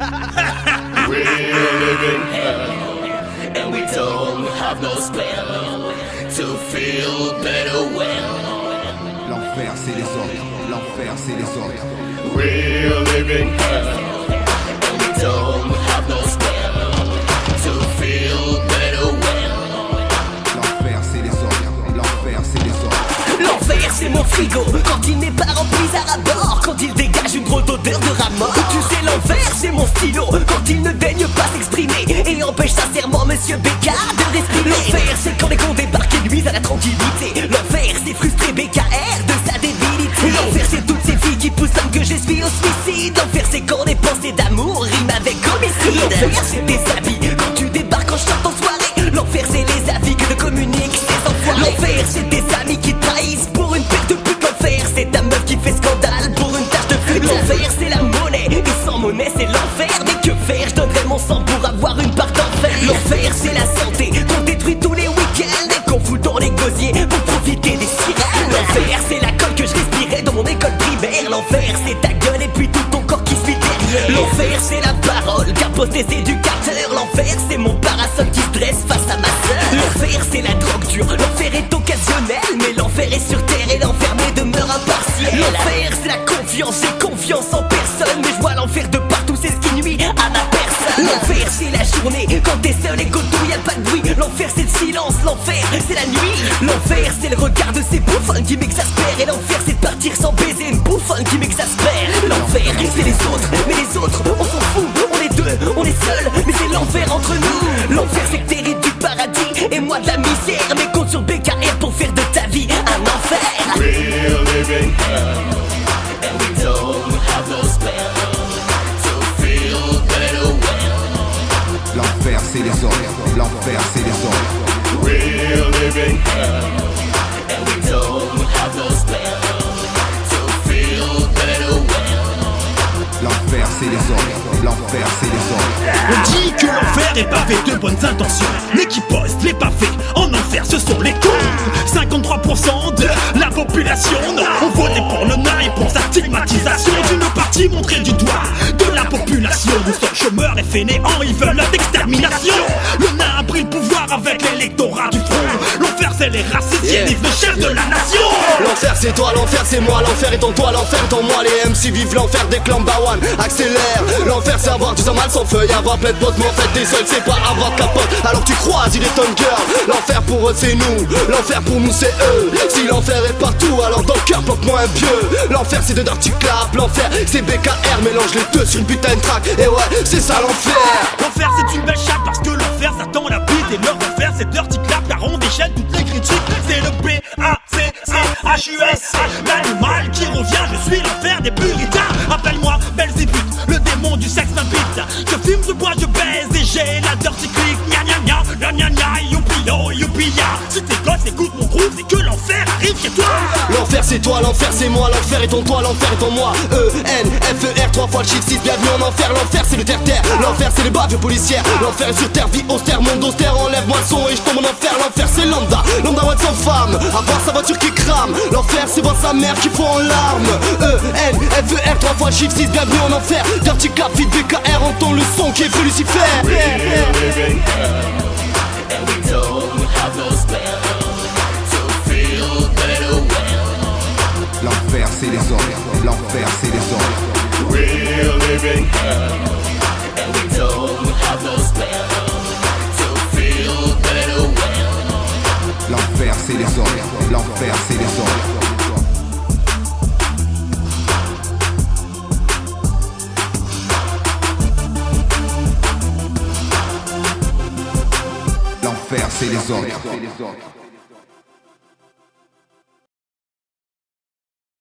We're living hell, and we don't have no spell to feel better well. L'enfer c'est les autres, l'enfer c'est les autres. We're living hell, and we don't have no spell to feel better well. L'enfer c'est les autres, l'enfer c'est les autres. L'enfer c'est mon frigo, quand il n'est pas rempli à rabord, quand il dégage une drôle d'odeur de rat mort. Tu sais l'enfer c'est mon stylo, quand il ne daigne pas s'exprimer et empêche sincèrement Monsieur Bécard de respirer. L'enfer c'est quand les cons débarquent et nuisent à la tranquillité. L'enfer c'est frustré BKR de sa débilité. L'enfer c'est toutes ces filles qui poussent l'homme que je suis au suicide. L'enfer c'est quand les pensées d'amour riment avec homicide. L'enfer c'est tes habits quand tu débarques en chante en soirée. L'enfer c'est les avis que te communiquent ces enfoirés. L'enfer c'est tes amis qui trahissent pour une paire de pute. L'enfer c'est ta meuf qui fait scandale pour une tache de flûte. L'enfer c'est la monnaie et sans monnaie c'est l'enfer. Mais que faire, je donnerais mon sang pour avoir une part d'enfer. L'enfer c'est la santé qu'on détruit tous les week-ends et qu'on fout dans les gosiers pour profiter des sirènes. L'enfer c'est la colle que je respirais dans mon école primaire. L'enfer c'est ta gueule et puis tout ton corps qui suit derrière. L'enfer c'est la parole qu'imposent les éducateurs. L'enfer c'est mon parasol qui se dresse face à ma sœur. L'enfer c'est la drogue dure, l'enfer est occasionnel, mais l'enfer est sur terre et l'enfermé demeure impartiel. L'enfer c'est la confiance, j'ai confiance en personne, mais je vois l'enfer de partout, c'est ce qui nuit à ma personne. L'enfer c'est la journée, quand t'es seul et qu'autour y'a pas de bruit. L'enfer c'est le silence, l'enfer c'est la nuit. L'enfer c'est le regard de ces bouffons qui m'exaspèrent. Et l'enfer c'est de partir sans baiser une bouffonne qui m'exaspère. L'enfer c'est les autres, mais les autres on s'en fout. On est deux, on est seuls, mais c'est l'enfer entre nous. L'enfer c'est que t'hérites du paradis et moi de la misère. Mais compte sur BKR pour faire de ta vie un enfer. We're living hell, and we don't have no spell to feel better well. L'enfer c'est les autres, l'enfer c'est les autres. We're living hell, and we don't have no spell to feel better well. L'enfer c'est les autres, l'enfer c'est les autres. On dit que l'enfer est pavé de bonnes intentions, mais qui postent les pavés en enfer ce sont les cons. 53% de la population ont voté pour le nain et pour sa stigmatisation d'une partie montrée du doigt de la population. Nous sommes chômeurs et fainéants, ils veulent l'extermination. Le nain a pris le pouvoir avec l'électorat du front. L'enfer c'est les racistes qui livrent le chef de la nation. L'enfer c'est toi, l'enfer c'est moi, l'enfer est en toi, l'enfer est en moi. Les MC vivent l'enfer dès que l'amba one accélère. L'enfer c'est avoir du sang mal sans feuille, avoir plein de potes, mais en fait t'es seul, c'est pas avoir de capote. Alors tu croises, il est ton girl. L'enfer pour eux c'est nous, l'enfer pour nous c'est eux. Si l'enfer est partout, alors dans le cœur planque-moi un pieu. L'enfer c'est de Dirty Clap, l'enfer c'est BKR, mélange les deux sur une putain de track. Et ouais, c'est ça l'enfer. L'enfer c'est une belle chatte parce que l'enfer ça tend la bite. Et leur enfer c'est Dirty Clap car on déchaîne toutes les critiques. C'est le B-A-C-C-H-U-S, l'animal qui revient, je suis l'enfer des puritains. Appelle-moi Belzébuth, le démon du sexe m'habite. Je fume, je bois, je baise et j'ai la dirty click. Gna gna gna, gna gna gna, youpi yo, youpi ya. Si tes gosses écoutent mon groupe, c'est que l'enfer arrive chez toi. L'enfer c'est toi, l'enfer c'est moi, l'enfer est en toi, l'enfer est en moi. E-N-F-E-R, 3 fois le chiffre 6, bienvenue en enfer. L'enfer c'est le terre-terre, l'enfer c'est les bavures policières. L'enfer est sur terre, vie austère, monde austère, enlève-moi le son et je tombe en enfer. L'enfer c'est lambda, lambda one sans femme, avoir sa voiture qui crame. L'enfer c'est voir sa mère qui fond en larmes. E-N-F-E-R, 3 fois le chiffre 6, bienvenue en enfer. Dirty Clap, vite BKR, entend le son qui est fait Lucifer. We're living hell, and we don't have no spell to feel better well. L'enfer c'est les autres, l'enfer c'est les autres. We're living hell, and we don't have no spell to feel better well. L'enfer c'est les autres, l'enfer c'est les autres. L'enfer c'est les autres.